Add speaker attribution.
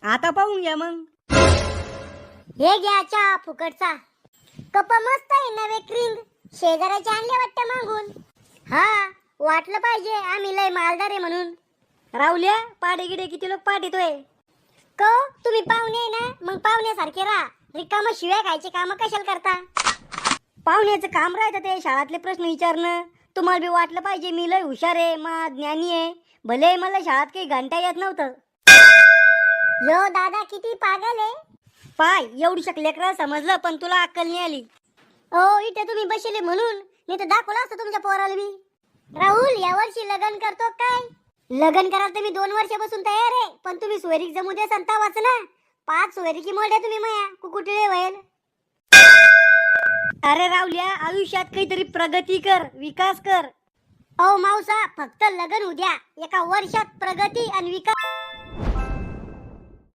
Speaker 1: आता पाहून घ्या मग.
Speaker 2: हे घ्या चहा फुकटचा. कप मस्त आहे नवे क्रिंग. शेजाऱ्याचे आणले वाटतं मागून. हा, वाटलं पाहिजे आम्ही लय मालदार आहे म्हणून.
Speaker 1: राहुल्या, पाडे गिडे किती लोक पाठीतोय.
Speaker 2: को तुम्ही पाहुणे आहे ना, मग पाहुण्यासारखे राहा. रिकाम शिव्या खायचे काम कशाला करता.
Speaker 1: पाहुण्याचं काम राहतं ते शाळातले प्रश्न विचारणं. तुम्हाला बी वाटलं पाहिजे मी लय हुशार आहे, मा ज्ञानी आहे. भले मला शाळात काही घंटा येत नव्हतं.
Speaker 2: यो दादा किती पागल आहे.
Speaker 1: पाय एवढी लेकरं समजलं, पण तुला अक्कल नाही आली.
Speaker 2: ओ इथे तुम्ही बसले म्हणून, नाही तर दाखवलं असतं तुमच्या पोराला मी. राहुल यावर्षी लग्न करतो काय. लग्न करायला तर मी 2 वर्षापासून तयार आहे, पण तुम्ही सोयरीक जमू दे संता वाचना. 5 सोयरीकी मोड्या तुम्ही माया कुकुटळे व्हायल.
Speaker 1: अरे राहुल्या, आयुष्यात काहीतरी प्रगती कर, विकास कर.
Speaker 2: ओ मावसा, फक्त लग्न उद्या. एका वर्षात प्रगती आणि विकास.